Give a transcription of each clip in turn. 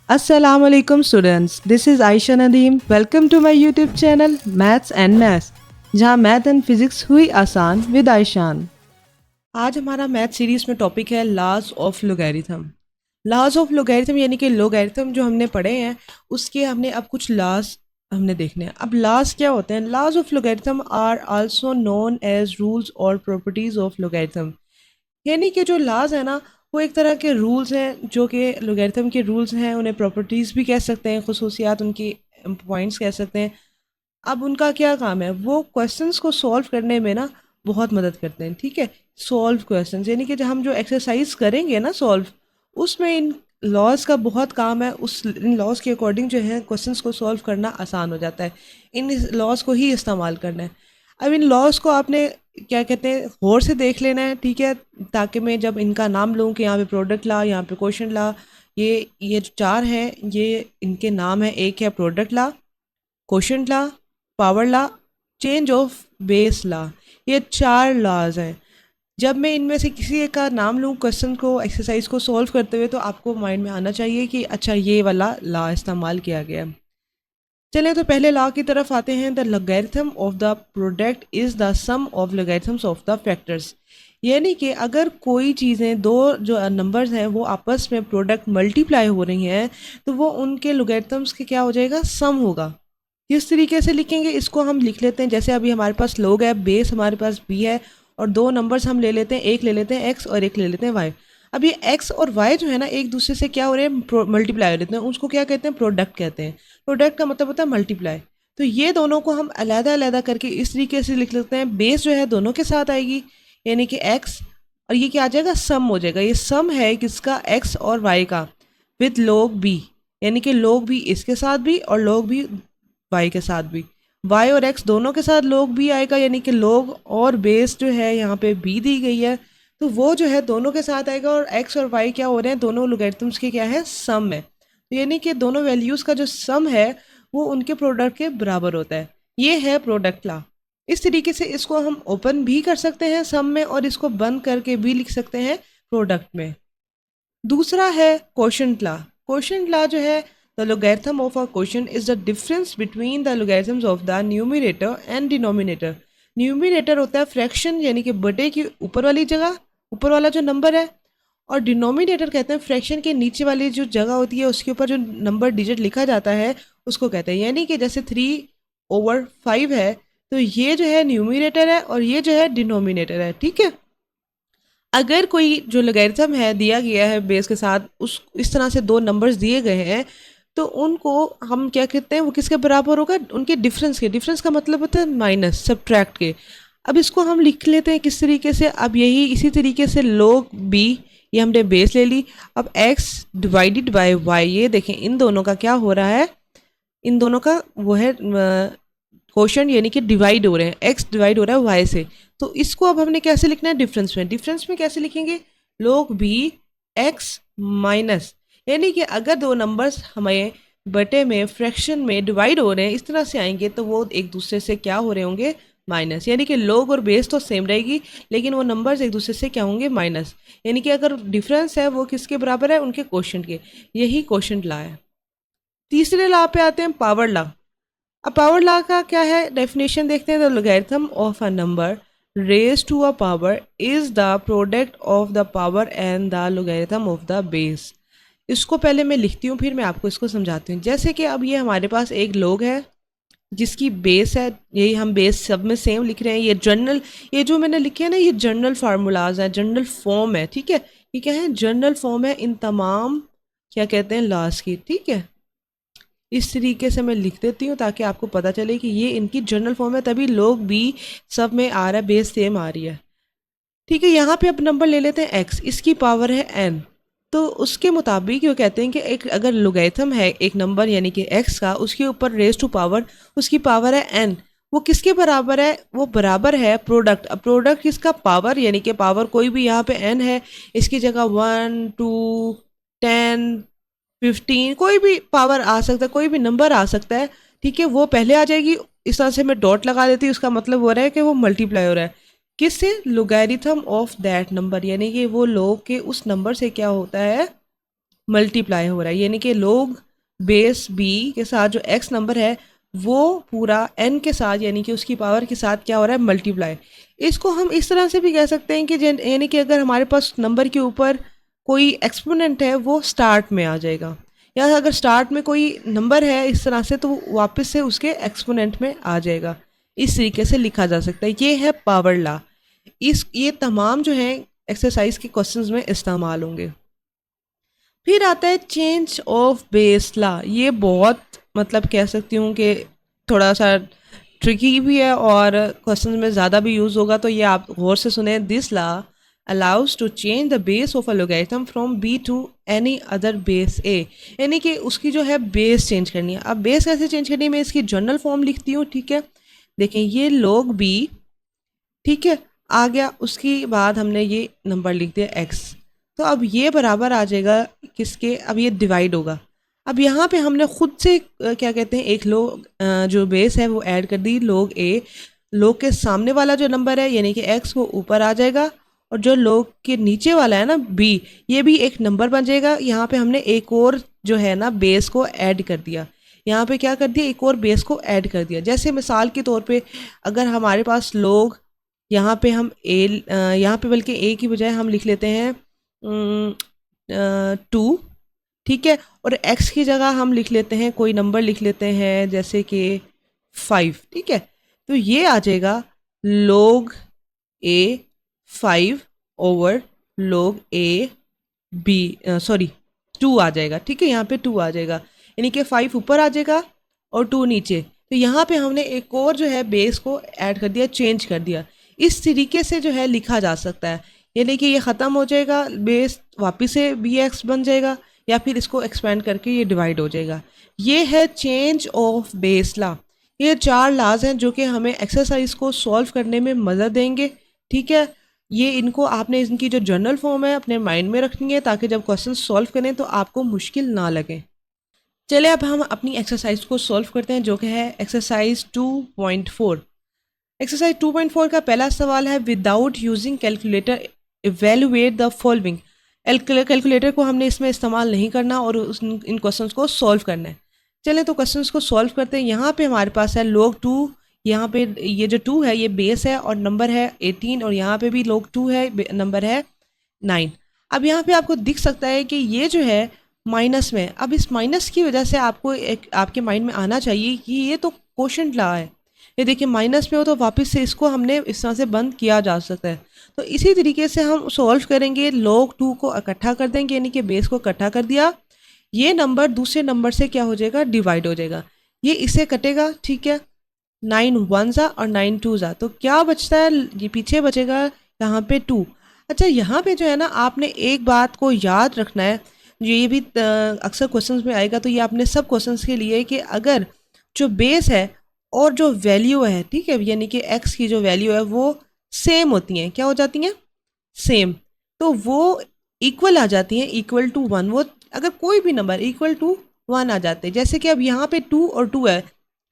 Assalamualaikum students, this is Aisha Nadeem. Welcome to my YouTube channel Maths and Maths, जहाँ math and physics हुई आसान with Ayshan. आज हमारा math series में topic है laws of logarithm. Laws of logarithm यानी कि लोगैरिथम जो हमने पढ़े हैं उसके हमने अब कुछ लॉज हमने देखने हैं। अब लॉज क्या होते हैं? Laws of logarithm are also known as rules और प्रॉपर्टीज ऑफ लोगैरिथम। यानी कि जो लॉज है ना वो एक तरह के रूल्स हैं जो कि लोगैरिथम के रूल्स हैं, उन्हें प्रॉपर्टीज़ भी कह सकते हैं, खसूसियात उनकी पॉइंट्स कह सकते हैं। अब उनका क्या काम है? वो क्वेश्चंस को सॉल्व करने में ना बहुत मदद करते हैं। ठीक है, सॉल्व क्वेश्चंस यानी कि जब हम जो एक्सरसाइज करेंगे ना सॉल्व, उसमें इन लॉज का बहुत काम है। उस इन लॉज के अकॉर्डिंग जो है क्वेश्चंस को सॉल्व करना आसान हो जाता है। इन लॉज को ही इस्तेमाल करना है। अब इन लॉज को आपने क्या कहते हैं गौर से देख लेना है, ठीक है, ताकि मैं जब इनका नाम लूँ कि यहाँ पे प्रोडक्ट ला, यहाँ पे क्वेश्चन ला, ये जो चार हैं ये इनके नाम है। एक है product law, question law, power law, change of base law. ये चार लॉज हैं। जब मैं इनमें से किसी एक का नाम लूँ क्वेश्चन को एक्सरसाइज को सॉल्व करते हुए, तो आपको माइंड में आना चाहिए कि अच्छा ये वाला लॉ इस्तेमाल किया गया है। चलें तो पहले लॉ की तरफ आते हैं। The logarithm of the product is the sum of logarithms of the factors. यानी कि अगर कोई चीज़ें दो जो नंबर्स हैं वो आपस में प्रोडक्ट मल्टीप्लाई हो रही हैं तो वो उनके लोगैरिथम्स के क्या हो जाएगा? सम होगा। किस तरीके से लिखेंगे इसको हम लिख लेते हैं। जैसे अभी हमारे पास लोग है, बेस हमारे पास बी है और दो नंबर्स हम ले लेते हैं, एक ले लेते हैं एक्स और एक ले लेते हैं वाई। अब ये एक्स और वाई जो है ना एक दूसरे से क्या हो रहे हैं? मल्टीप्लाई हो रहे हैं। उसको क्या कहते हैं? प्रोडक्ट कहते हैं। प्रोडक्ट का मतलब होता है मल्टीप्लाई। तो ये दोनों को हम अलग अलग करके इस तरीके से लिख लेते हैं। बेस जो है दोनों के साथ आएगी यानी कि एक्स, और ये क्या आ जाएगा? सम हो जाएगा। ये सम है किसका? एक्स और वाई का, विद लोग बी, यानी कि लोग भी इसके साथ भी और लोग भी वाई के साथ भी। वाई और एक्स दोनों के साथ लोग भी आएगा, यानी कि लोग और बेस जो है यहाँ पे बी दी गई है तो वो जो है दोनों के साथ आएगा। और एक्स और वाई क्या हो रहे हैं? दोनों लोगैरिथम्स के क्या है? सम है। तो यानी कि दोनों वैल्यूज़ का जो सम है वो उनके प्रोडक्ट के बराबर होता है। ये है प्रोडक्ट लॉ। इस तरीके से इसको हम ओपन भी कर सकते हैं सम में और इसको बंद करके भी लिख सकते हैं प्रोडक्ट में। दूसरा है क्वोशंट लॉ। क्वोशंट लॉ जो है, the logarithm of a quotient is the difference between the logarithms of the numerator and denominator. Numerator होता है फ्रैक्शन यानी कि बटे की ऊपर वाली जगह, ऊपर वाला जो नंबर है, और डिनोमिनेटर कहते हैं फ्रैक्शन के नीचे वाली जो जगह होती है उसके ऊपर जो नंबर डिजिट लिखा जाता है उसको कहते हैं। यानी कि जैसे 3/5 है तो ये जो है न्यूमरेटर है और ये जो है डिनोमिनेटर है। ठीक है, अगर कोई जो लोगैरिथम है दिया गया है बेस के साथ, उस इस तरह से दो नंबर्स दिए गए हैं तो उनको हम क्या कहते हैं? वो किसके बराबर होगा? उनके डिफरेंस के। डिफरेंस का मतलब होता है माइनस, सब्ट्रैक्ट के। अब इसको हम लिख लेते हैं किस तरीके से? अब यही इसी तरीके से लोग बी, ये हमने बेस ले ली। अब एक्स डिवाइडेड बाय वाई, ये देखें इन दोनों का क्या हो रहा है? इन दोनों का वो है क्वोशंट, यानी कि डिवाइड हो रहे हैं। एक्स डिवाइड हो रहा है वाई से। तो इसको अब हमने कैसे लिखना है? डिफरेंस में। डिफरेंस में कैसे लिखेंगे? लोग बी एक्स माइनस, यानी कि अगर दो नंबर्स हमें बटे में फ्रैक्शन में डिवाइड हो रहे हैं इस तरह से आएंगे तो वो एक दूसरे से क्या हो रहे होंगे? माइनस। यानी कि लोग और बेस तो सेम रहेगी लेकिन वो नंबर्स एक दूसरे से क्या होंगे? माइनस। यानी कि अगर डिफरेंस है वो किसके बराबर है? उनके क्वोशंट के। यही क्वोशंट लॉ है। तीसरे लॉ पे आते हैं, पावर लॉ। अब पावर लॉ का क्या है? डेफिनेशन देखते हैं। The logarithm of a number raise to a power is the product of the power and the logarithm of the base. इसको पहले मैं लिखती हूँ फिर मैं आपको इसको समझाती हूँ। जैसे कि अब ये हमारे पास एक लोग है जिसकी बेस है, यही हम बेस सब में सेम लिख रहे हैं। ये जनरल, ये जो मैंने लिखे हैं ना ये जनरल फार्मूलाज हैं, जनरल फॉर्म है। ठीक है, ये क्या है? जनरल फॉर्म है इन तमाम क्या कहते हैं लॉज की। ठीक है, इस तरीके से मैं लिख देती हूँ ताकि आपको पता चले कि ये इनकी जनरल फॉर्म है, तभी लोग भी सब में आ रहा है, बेस सेम आ रही है। ठीक है, यहाँ पे अब नंबर ले लेते हैं x, इसकी पावर है n। तो उसके मुताबिक वो कहते हैं कि एक अगर लोगैरिथम है एक नंबर यानी कि x का, उसके ऊपर रेज टू पावर उसकी पावर है n, वो किसके बराबर है? वो बराबर है प्रोडक्ट। अब प्रोडक्ट किसका? पावर, यानी कि पावर कोई भी यहाँ पे n है, इसकी जगह 1 2 10 15 कोई भी पावर आ सकता है, कोई भी नंबर आ सकता है। ठीक है, वो पहले आ जाएगी। इस तरह से मैं डॉट लगा देती हूँ, उसका मतलब हो रहा है कि वो मल्टीप्लाई हो रहा है किससे? लोगैरिथम ऑफ दैट नंबर, यानी कि वो लोग के उस नंबर से क्या होता है? मल्टीप्लाई हो रहा है, यानी कि log बेस b के साथ जो x नंबर है वो पूरा n के साथ यानी कि उसकी पावर के साथ क्या हो रहा है, मल्टीप्लाई। इसको हम इस तरह से भी कह सकते हैं कि यानी कि अगर हमारे पास नंबर के ऊपर कोई एक्सपोनेंट है वो स्टार्ट में आ जाएगा, या अगर स्टार्ट में कोई नंबर है इस तरह से तो वापस से उसके एक्सपोनेंट में आ जाएगा। इस तरीके से लिखा जा सकता है। ये है पावर लॉ। ये तमाम जो है एक्सरसाइज के क्वेश्चंस में इस्तेमाल होंगे। फिर आता है चेंज ऑफ बेस लॉ। ये बहुत मतलब कह सकती हूँ कि थोड़ा सा ट्रिकी भी है और क्वेश्चन में ज़्यादा भी यूज़ होगा, तो ये आप गौर से सुने। This law allows to change the base of a logarithm from B to any other base A, यानी कि उसकी जो है बेस चेंज करनी है। अब बेस कैसे चेंज करनी है, मैं इसकी जनरल फॉर्म लिखती हूँ, ठीक है। देखें ये log b, ठीक है, आ गया। उसके बाद हमने ये नंबर लिख दिया x, तो अब ये बराबर आ जाएगा किसके, अब ये डिवाइड होगा। अब यहाँ पे हमने खुद से क्या कहते हैं, एक लोग जो बेस है वो ऐड कर दी, log a। log के सामने वाला जो नंबर है यानी कि x वो ऊपर आ जाएगा, और जो log के नीचे वाला है ना b, ये भी एक नंबर बन जाएगा। यहाँ पे हमने एक और जो है ना बेस को ऐड कर दिया। यहाँ पे क्या कर दिया, एक और बेस को ऐड कर दिया। जैसे मिसाल के तौर पे अगर हमारे पास log, यहाँ पे हम यहाँ पे बल्कि a की बजाय हम लिख लेते हैं 2, ठीक है, और x की जगह हम लिख लेते हैं कोई नंबर लिख लेते हैं जैसे कि 5, ठीक है। तो ये आ जाएगा log a 5 over log a b, sorry 2 आ जाएगा, ठीक है। यहाँ पे 2 आ जाएगा, यानी कि 5 ऊपर आ जाएगा और 2 नीचे। तो यहाँ पे हमने एक और जो है बेस को ऐड कर दिया, चेंज कर दिया। इस तरीके से जो है लिखा जा सकता है, यानी कि ये ख़त्म हो जाएगा, बेस वापस से बी एक्स बन जाएगा, या फिर इसको एक्सपेंड करके ये डिवाइड हो जाएगा। ये है चेंज ऑफ बेस लॉ। ये 4 लॉज हैं जो कि हमें एक्सरसाइज को सॉल्व करने में मदद देंगे, ठीक है। ये इनको आपने इनकी जो जनरल फॉर्म है अपने माइंड में रखनी है ताकि जब क्वेश्चन सॉल्व करें तो आपको मुश्किल ना लगे। चलिए अब हम अपनी एक्सरसाइज को सॉल्व करते हैं जो कि है एक्सरसाइज 2.4। एक्सरसाइज 2.4 का पहला सवाल है, without using calculator evaluate the following. Calculator को हमने इसमें इस्तेमाल नहीं करना और इन क्वेश्चंस को सॉल्व करना है। चलें तो क्वेश्चंस को सॉल्व करते हैं। यहाँ पे हमारे पास है log 2, यहाँ पे ये जो 2 है ये बेस है और नंबर है 18, और यहाँ पे भी log 2 है, नंबर है 9। अब यहाँ पे आपको दिख सकता है कि ये जो है माइनस में। अब इस माइनस की वजह से आपको एक आपके माइंड में आना चाहिए कि ये तो कोशेंट लॉ है। ये देखिए माइनस में हो तो वापस से इसको हमने इस तरह से बंद किया जा सकता है। तो इसी तरीके से हम सॉल्व करेंगे, log 2 को इकट्ठा कर देंगे, यानी कि बेस को इकट्ठा कर दिया। ये नंबर दूसरे नंबर से क्या हो जाएगा, डिवाइड हो जाएगा। ये इससे कटेगा, ठीक है, 9 1 ज़ा और 9 2 ज़ा, तो क्या बचता है, ये पीछे बचेगा यहाँ पे 2। अच्छा यहाँ पे जो है ना आपने एक बात को याद रखना है, ये भी अक्सर क्वेश्चंस में आएगा, तो ये आपने सब क्वेश्चंस के लिए कि अगर जो बेस है और जो वैल्यू है, ठीक है, यानी कि x की जो वैल्यू है वो सेम होती हैं, क्या हो जाती हैं, सेम, तो वो इक्वल आ जाती हैं, इक्वल टू 1। वो अगर कोई भी नंबर इक्वल टू 1 आ जाते हैं, जैसे कि अब यहाँ पे 2 और 2 है,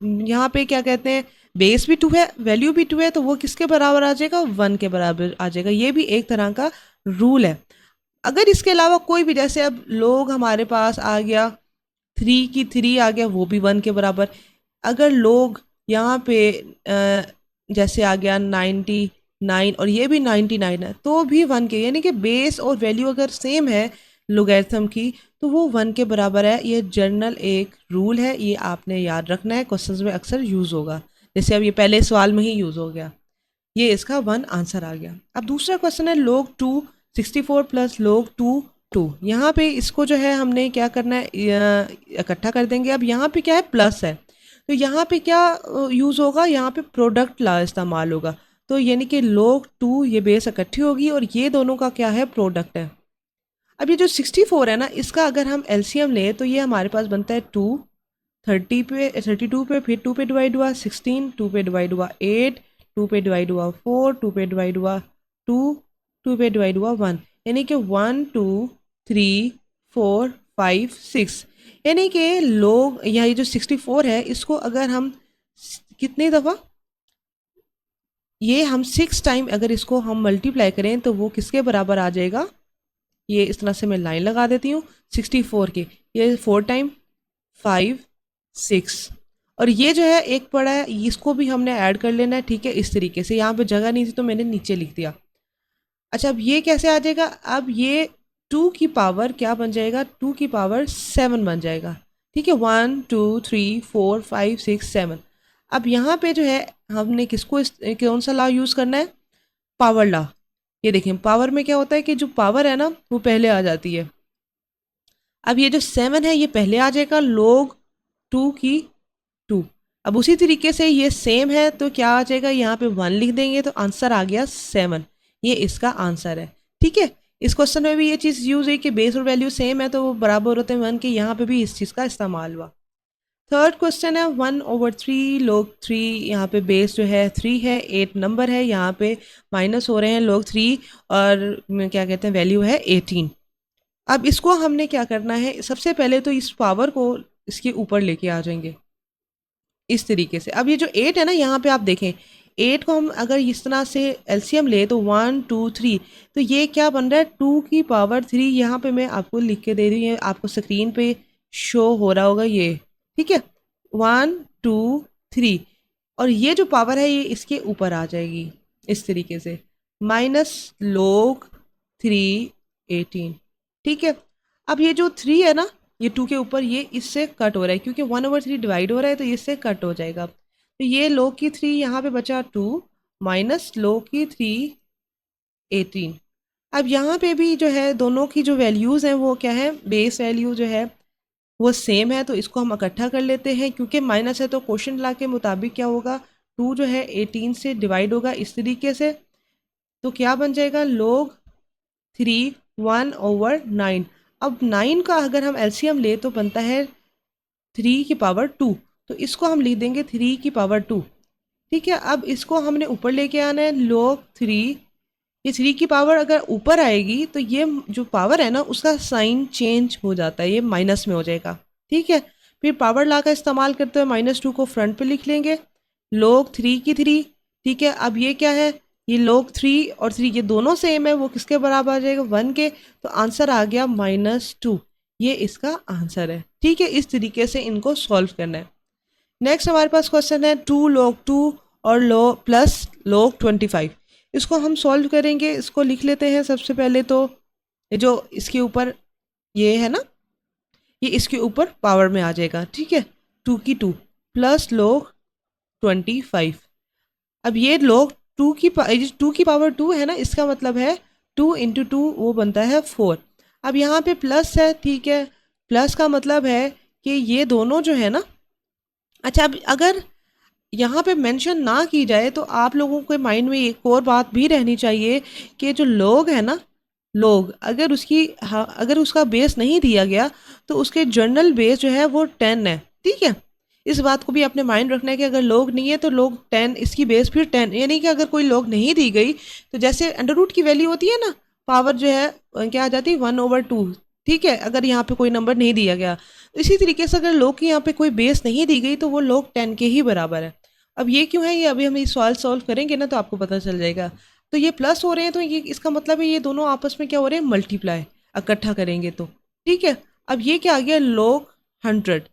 यहाँ पे क्या कहते हैं, बेस भी 2 है, वैल्यू भी 2 है, तो वो किसके बराबर आ जाएगा, 1 के बराबर आ जाएगा। ये भी एक तरह का रूल है। अगर इसके अलावा कोई भी, जैसे अब लोग हमारे पास आ गया 3 की 3 आ गया, वो भी 1 के बराबर। अगर लोग यहाँ पे जैसे आ गया 99 और ये भी 99 है, तो भी 1 के, यानी कि बेस और वैल्यू अगर सेम है लोगैरिथम की तो वो 1 के बराबर है। ये जनरल एक रूल है, ये आपने याद रखना है, क्वेश्चंस में अक्सर यूज़ होगा। जैसे अब ये पहले सवाल में ही यूज़ हो गया, ये इसका 1 आंसर आ गया। अब दूसरा क्वेश्चन है log 2 64 प्लस log 2 2। यहाँ पे इसको जो है हमने क्या करना है, इकट्ठा कर देंगे। अब यहाँ पे क्या है, प्लस है, तो यहाँ पे क्या यूज़ होगा, यहाँ पे प्रोडक्ट लॉ इस्तेमाल होगा। तो यानी कि log 2 ये बेस इकट्ठी होगी और ये दोनों का क्या है, प्रोडक्ट है। अब ये जो 64 है ना, इसका अगर हम एलसीएम लें तो ये हमारे पास बनता है 2, 30 पे 32 पे, फिर 2 पे डिवाइड हुआ 16, 2 पे डिवाइड हुआ 8, 2 पे डिवाइड हुआ 4, 2 पे डिवाइड हुआ 2, 2 पे डिवाइड हुआ 1, यानी कि 1 2 3 4 5 6, यानी कि लोग यहाँ ये जो 64 है इसको अगर हम कितनी दफ़ा, ये हम 6 टाइम अगर इसको हम मल्टीप्लाई करें तो वो किसके बराबर आ जाएगा, ये इस तरह से मैं लाइन लगा देती हूँ 64 की, ये 4 टाइम 5 6, और ये जो है एक पड़ा है, इसको भी हमने ऐड कर लेना है, ठीक है। इस तरीके से यहाँ पे जगह नहीं थी तो मैंने नीचे लिख दिया। अच्छा, अब ये कैसे आ जाएगा, अब ये 2 की पावर क्या बन जाएगा, 2 की पावर 7 बन जाएगा, ठीक है। 1 2 3 4 5 6 7। अब यहाँ पे जो है हमने किसको कौन सा लॉ यूज़ करना है, पावर लॉ। ये देखें पावर में क्या होता है कि जो पावर है ना वो पहले आ जाती है। अब ये जो 7 है ये पहले आ जाएगा log 2 की 2। अब उसी तरीके से ये सेम है तो क्या आ जाएगा, यहाँ पे 1 लिख देंगे तो आंसर आ गया 7। ये इसका आंसर है, ठीक है। इस क्वेश्चन में भी ये चीज़ यूज हुई कि बेस और वैल्यू सेम है तो वो बराबर होते हैं 1 के, यहाँ पे भी इस चीज़ का इस्तेमाल हुआ। थर्ड क्वेश्चन है 1/3 log 3, यहाँ पे बेस जो है 3 है, 8 नंबर है, यहाँ पे माइनस हो रहे हैं log 3 और क्या कहते हैं वैल्यू है 18। अब इसको हमने क्या करना है, सबसे पहले तो इस पावर को इसके ऊपर लेके आ जाएंगे इस तरीके से। अब ये जो 8 है ना, यहाँ पे आप देखें 8 को हम अगर इस तरह से एलसीएम ले तो 1 2 3, तो ये क्या बन रहा है 2 की पावर 3। यहाँ पे मैं आपको लिख के दे रही हूँ, आपको स्क्रीन पे शो हो रहा होगा ये, ठीक है। 1 2 3, और ये जो पावर है ये इसके ऊपर आ जाएगी इस तरीके से, माइनस log 3 18, ठीक है। अब ये जो 3 है ना, ये 2 के ऊपर ये इससे कट हो रहा है क्योंकि 1/3 डिवाइड हो रहा है तो इससे कट हो जाएगा। तो ये log की 3 यहाँ पे बचा 2 माइनस log की 3 18। अब यहाँ पे भी जो है दोनों की जो वैल्यूज़ हैं वो क्या है, बेस वैल्यू जो है वो सेम है, तो इसको हम इकट्ठा कर लेते हैं क्योंकि माइनस है तो क्वेश्चन ला के मुताबिक क्या होगा, 2 जो है 18 से डिवाइड होगा इस तरीके से, तो क्या बन जाएगा log 3 1/9। अब 9 का अगर हम एलसीएम ले तो बनता है 3 की पावर 2, तो इसको हम लिख देंगे 3 की पावर 2, ठीक है। अब इसको हमने ऊपर लेके आना है log 3, ये 3 की पावर अगर ऊपर आएगी तो ये जो पावर है ना उसका साइन चेंज हो जाता है, ये माइनस में हो जाएगा, ठीक है। फिर पावर लॉ का इस्तेमाल करते हुए -2 को फ्रंट पे लिख लेंगे, log 3 की 3, ठीक है। अब ये क्या है, ये log 3 और 3 ये दोनों सेम है, वो किसके बराबर आ जाएगा 1 के, तो आंसर आ गया -2। ये इसका आंसर है, ठीक है। इस तरीके से इनको सॉल्व करना है। नेक्स्ट हमारे पास क्वेश्चन है 2 log 2 और प्लस log 25। इसको हम सॉल्व करेंगे, इसको लिख लेते हैं सबसे पहले तो, ये जो इसके ऊपर ये है ना, ये इसके ऊपर पावर में आ जाएगा, ठीक है। 2 की 2 प्लस log 25। अब ये log 2 की पावर 2 है ना, इसका मतलब है 2 इंटू 2 वो बनता है 4। अब यहाँ पे प्लस है, ठीक है, प्लस का मतलब है कि ये दोनों जो है ना, अच्छा अब अगर यहाँ पे मेंशन ना की जाए तो आप लोगों के माइंड में एक और बात भी रहनी चाहिए कि जो लोग है ना, लोग अगर उसकी अगर उसका बेस नहीं दिया गया तो उसके जर्नल बेस जो है वो 10 है, ठीक है। इस बात को भी अपने माइंड रखना है कि अगर लोग नहीं है तो लोग 10, इसकी बेस फिर 10, यानी कि अगर कोई लोग नहीं दी गई तो जैसे अंडर रूट की वैल्यू होती है ना, पावर जो है क्या आ जाती है 1/2, ठीक है, अगर यहाँ पे कोई नंबर नहीं दिया गया। तो इसी तरीके से अगर लोग की यहाँ पे कोई बेस नहीं दी गई तो वो लोग 10 के ही बराबर है। अब ये क्यों है, ये अभी हम ये सवाल सॉल्व करेंगे ना तो आपको पता चल जाएगा। तो ये प्लस हो रहे हैं तो ये इसका मतलब है ये दोनों आपस में क्या हो रहे हैं, मल्टीप्लाई, इकट्ठा करेंगे तो, ठीक है। अब ये क्या आ गया log 100।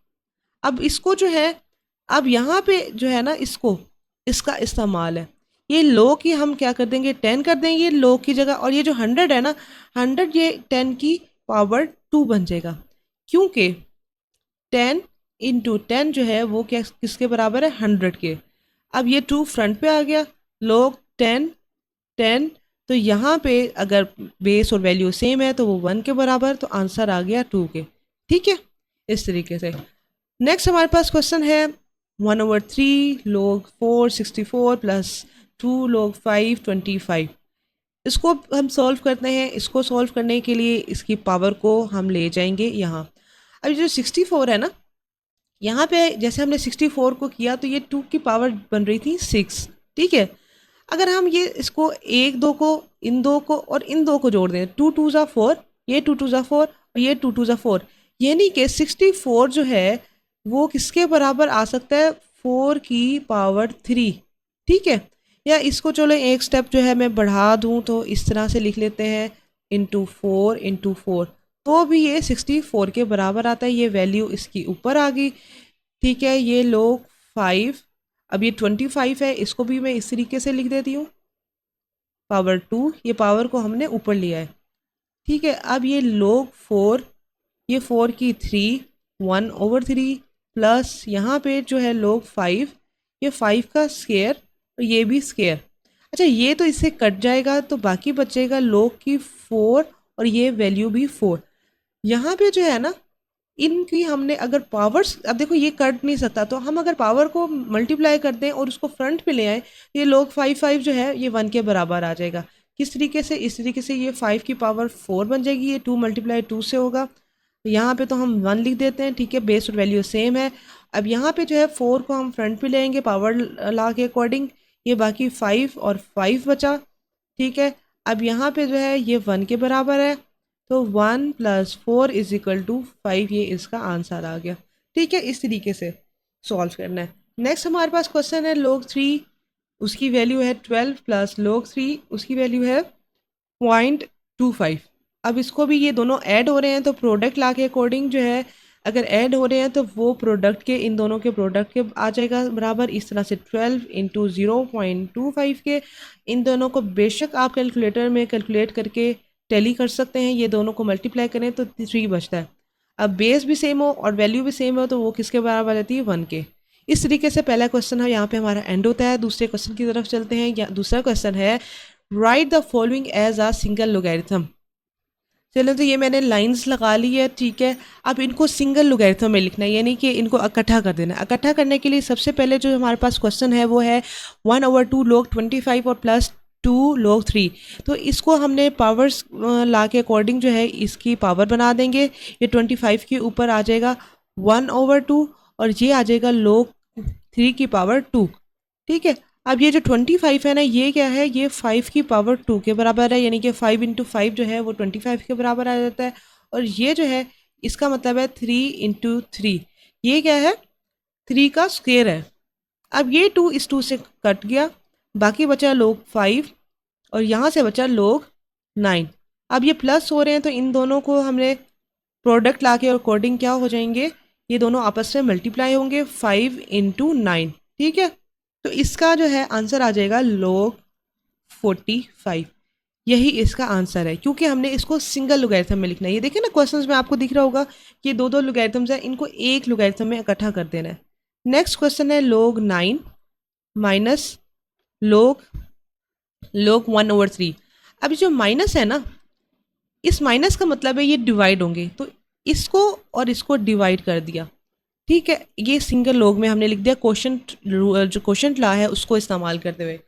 अब इसको जो है, अब यहाँ पे जो है ना इसको, इसका इस्तेमाल है, ये log की हम क्या कर देंगे 10 कर देंगे log की जगह, और ये जो 100 है ना, 100 ये 10 की पावर 2 बन जाएगा क्योंकि 10 इंटू 10 जो है वो क्या किसके बराबर है 100 के। अब ये 2 फ्रंट पे आ गया, log 10 10, तो यहाँ पे अगर बेस और वैल्यू सेम है तो वो 1 के बराबर, तो आंसर आ गया 2 के, ठीक है। इस तरीके से नेक्स्ट हमारे पास क्वेश्चन है 1/3 log 4 64 प्लस 2 log 5 25। इसको हम सॉल्व करते हैं, इसको सॉल्व करने के लिए इसकी पावर को हम ले जाएंगे यहाँ। अब जो 64 है ना, यहाँ पे जैसे हमने 64 को किया तो ये 2 की पावर बन रही थी 6, ठीक है। अगर हम ये इसको एक दो को, इन दो को और इन दो को जोड़ दें, 2 2 ज़ा 4, ये 2 2 ज़ा 4 और ये 2 2 ज़ा 4, यानी कि 64 जो है वो किसके बराबर आ सकता है 4 की पावर 3, ठीक है। या इसको चलो एक स्टेप जो है मैं बढ़ा दूँ तो इस तरह से लिख लेते हैं इंटू 4 इंटू 4, तो भी ये 64 के बराबर आता है। ये वैल्यू इसकी ऊपर आ गई। ठीक है, ये लोग 5, अब ये 25 है, इसको भी मैं इस तरीके से लिख देती हूँ, पावर 2, ये पावर को हमने ऊपर लिया है। ठीक है, अब ये लोग 4, ये 4 की 3, 1/3 प्लस यहाँ पे जो है लोग 5, ये 5 का स्क्वायर और ये भी स्क्वायर। अच्छा, ये तो इससे कट जाएगा तो बाकी बचेगा लोग की 4 और ये वैल्यू भी 4। यहाँ पे जो है ना, इनकी हमने अगर पावर्स, अब देखो ये कट नहीं सकता, तो हम अगर पावर को मल्टीप्लाई कर दें और उसको फ्रंट पे ले आए, ये लोग 5 जो है ये 1 के बराबर आ जाएगा। किस तरीके से? इस तरीके से ये 5 की पावर 4 बन जाएगी, ये 2 × 2 से होगा। यहाँ पे तो हम 1 लिख देते हैं। ठीक है, बेस और वैल्यू सेम है। अब यहाँ पे जो है 4 को हम फ्रंट पे लेंगे पावर ला के अकॉर्डिंग, ये बाकी 5 और 5 बचा। ठीक है, अब यहाँ पे जो है ये 1 के बराबर है, तो 1 + 4 = 5, ये इसका आंसर आ गया। ठीक है, इस तरीके से सॉल्व करना है। नेक्स्ट हमारे पास क्वेश्चन है log 3, उसकी वैल्यू है 12 + log 3, उसकी वैल्यू है 0.25। अब इसको भी ये दोनों ऐड हो रहे हैं, तो प्रोडक्ट ला के अकॉर्डिंग जो है अगर ऐड हो रहे हैं तो वो प्रोडक्ट के, इन दोनों के प्रोडक्ट के आ जाएगा बराबर। इस तरह से 12 × 0.25 के, इन दोनों को बेशक आप कैलकुलेटर में कैलकुलेट करके टैली कर सकते हैं, ये दोनों को मल्टीप्लाई करें तो 3 बचता है। अब बेस भी सेम हो और वैल्यू भी सेम हो तो वो किसके बराबर रहती है? 1 के। इस तरीके से पहला क्वेश्चन है यहाँ पे हमारा एंड होता है। दूसरे क्वेश्चन की तरफ चलते हैं। दूसरा क्वेश्चन है write the following as a single logarithm. चलो, तो ये मैंने लाइंस लगा ली है। ठीक है, अब इनको सिंगल लोगैरिथम में लिखना है, यानी कि इनको इकट्ठा कर देना है। इकट्ठा करने के लिए सबसे पहले जो हमारे पास क्वेश्चन है वो है 1/2 log 25 और प्लस 2 log 3। तो इसको हमने पावर्स ला के अकॉर्डिंग जो है इसकी पावर बना देंगे। ये 25 के ऊपर आ जाएगा 1/2 और ये आ जाएगा log 3 की पावर 2। ठीक है, अब ये जो 25 है ना, ये क्या है? ये 5 की पावर 2 के बराबर है, यानी कि 5 × 5 जो है वो 25 के बराबर आ जाता है। और ये जो है इसका मतलब है 3 × 3, ये क्या है? 3 का स्क्वायर है। अब ये 2 इस 2 से कट गया, बाकी बचा लोग 5 और यहाँ से बचा लोग 9। अब ये प्लस हो रहे हैं तो इन दोनों को हमने प्रोडक्ट ला के अकॉर्डिंग क्या हो जाएंगे? ये दोनों आपस में मल्टीप्लाई होंगे, 5 × 9। ठीक है, तो इसका जो है आंसर आ जाएगा log 45। यही इसका आंसर है, क्योंकि हमने इसको सिंगल लोगैरिथम में लिखना है। ये देखिए ना, क्वेश्चंस में आपको दिख रहा होगा कि ये दो लोगैरिथम्स हैं, इनको एक लोगैरिथम में इकट्ठा कर देना है। नेक्स्ट क्वेश्चन है log 9 माइनस log 1/3। अब जो माइनस है ना, इस माइनस का मतलब है ये डिवाइड होंगे, तो इसको और इसको डिवाइड कर दिया। ठीक है, ये सिंगल लॉग में हमने लिख दिया, क्वोशंट जो क्वोशंट ला है उसको इस्तेमाल करते हुए।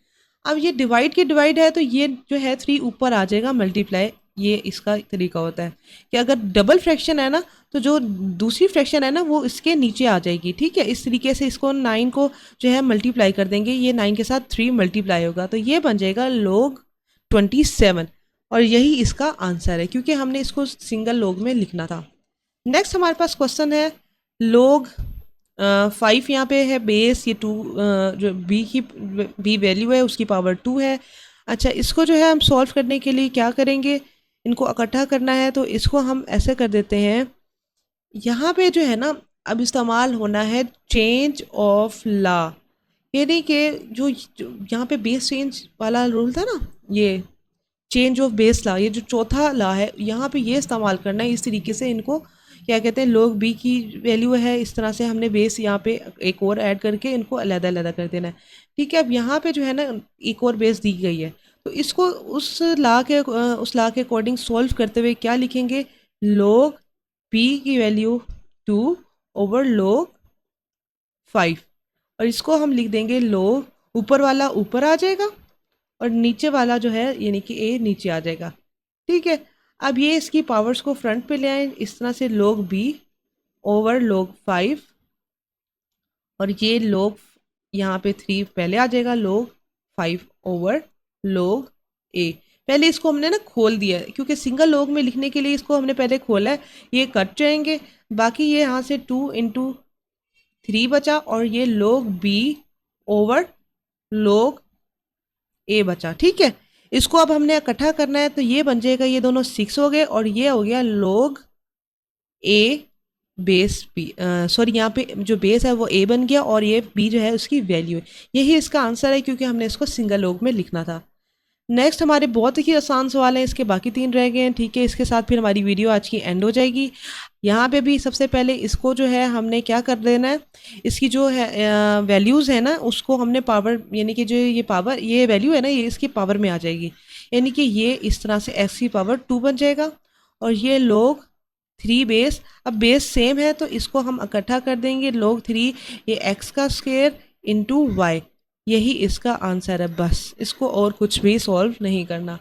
अब ये डिवाइड के डिवाइड है तो ये जो है 3 ऊपर आ जाएगा मल्टीप्लाई। ये इसका तरीका होता है कि अगर डबल फ्रैक्शन है ना, तो जो दूसरी फ्रैक्शन है ना वो इसके नीचे आ जाएगी। ठीक है, इस तरीके से इसको 9 को जो है मल्टीप्लाई कर देंगे, ये 9 के साथ 3 मल्टीप्लाई होगा, तो ये बन जाएगा log 27। और यही इसका आंसर है, क्योंकि हमने इसको सिंगल लॉग में लिखना था। नेक्स्ट हमारे पास क्वेश्चन है log 5, यहाँ पे है बेस, ये 2 जो बी वैल्यू है उसकी पावर 2 है। अच्छा, इसको जो है हम सॉल्व करने के लिए क्या करेंगे? इनको इकट्ठा करना है, तो इसको हम ऐसे कर देते हैं। यहाँ पे जो है ना, अब इस्तेमाल होना है चेंज ऑफ ला, यानी कि जो यहाँ पे बेस चेंज वाला रूल था ना, ये चेंज ऑफ बेस ला, ये जो चौथा ला है, यहाँ पे ये इस्तेमाल करना है। इस तरीके से इनको क्या कहते हैं? log b की वैल्यू है, इस तरह से हमने बेस यहाँ पे एक और ऐड करके इनको अलग-अलग कर देना है। ठीक है, अब यहाँ पे जो है ना एक और बेस दी गई है, तो इसको उस ला के अकॉर्डिंग सॉल्व करते हुए क्या लिखेंगे? log b की वैल्यू 2/log 5, और इसको हम लिख देंगे log, ऊपर वाला ऊपर आ जाएगा और नीचे वाला जो है यानी कि a नीचे आ जाएगा। ठीक है, अब ये इसकी पावर्स को फ्रंट पे ले आए, इस तरह से log b/log 5, और ये log यहाँ पे 3 पहले आ जाएगा, log 5/log a। पहले इसको हमने ना खोल दिया है, क्योंकि सिंगल लॉग में लिखने के लिए इसको हमने पहले खोला है। ये कट जाएंगे, बाकी ये यहाँ से 2 × 3 बचा, और ये log b/log a बचा। ठीक है, इसको अब हमने इकट्ठा करना है, तो ये बन जाएगा, ये दोनों 6 हो गए और ये हो गया log a base B, sorry यहाँ पे जो बेस है वो a बन गया और ये b जो है उसकी वैल्यू है। यही इसका आंसर है क्योंकि हमने इसको सिंगल log में लिखना था। नेक्स्ट हमारे बहुत ही आसान सवाल है, इसके बाकी 3 रह गए हैं, ठीक है। इसके साथ फिर हमारी वीडियो आज की एंड हो जाएगी। यहाँ पे भी सबसे पहले इसको जो है हमने क्या कर देना है, इसकी जो है वैल्यूज़ है ना उसको हमने पावर, यानी कि जो ये पावर, ये वैल्यू है ना ये इसकी पावर में आ जाएगी, यानी कि ये इस तरह से x की पावर 2 बन जाएगा और ये log 3 बेस, अब बेस सेम है तो इसको हम इकट्ठा कर देंगे, log 3 ये x का स्क्वायर इंटू वाई, यही इसका आंसर है। बस इसको और कुछ भी सॉल्व नहीं करना।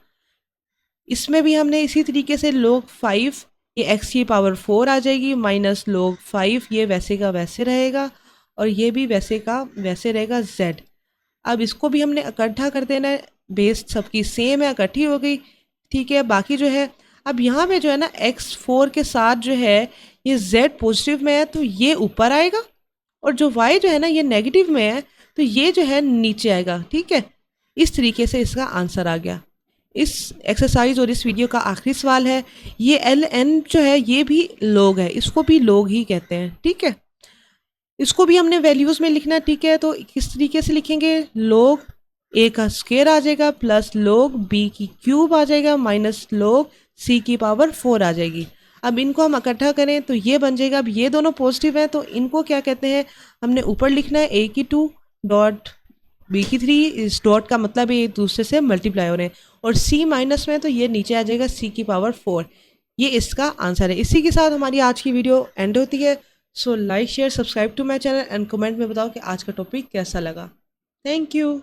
इसमें भी हमने इसी तरीके से log 5 ये x की पावर 4 आ जाएगी माइनस log 5 ये वैसे का वैसे रहेगा और ये भी वैसे का वैसे रहेगा z। अब इसको भी हमने इकट्ठा कर देना है, बेस सबकी सेम है, इकट्ठी हो गई, ठीक है। बाकी जो है अब यहाँ पे जो है ना x4 के साथ जो है ये z पॉजिटिव में है तो ये ऊपर आएगा और जो y जो है ना ये नेगेटिव में है तो ये जो है नीचे आएगा, ठीक है। इस तरीके से इसका आंसर आ गया। इस एक्सरसाइज और इस वीडियो का आखिरी सवाल है, ये ln जो है ये भी log है, इसको भी log ही कहते हैं, ठीक है। इसको भी हमने वैल्यूज़ में लिखना है, ठीक है। तो किस तरीके से लिखेंगे, log a का स्क्वायर आ जाएगा प्लस log b की क्यूब आ जाएगा माइनस log c की पावर 4 आ जाएगी। अब इनको हम इकट्ठा करें तो ये बन जाएगा, अब ये दोनों पॉजिटिव हैं तो इनको क्या कहते हैं, हमने ऊपर लिखना है a की 2 डॉट b की 3, इस डॉट का मतलब ये एक दूसरे से मल्टीप्लाई हो रहे हैं, और c माइनस में तो ये नीचे आ जाएगा c की पावर 4। ये इसका आंसर है। इसी के साथ हमारी आज की वीडियो एंड होती है। So like share subscribe to my channel and comment में बताओ कि आज का टॉपिक कैसा लगा। Thank you.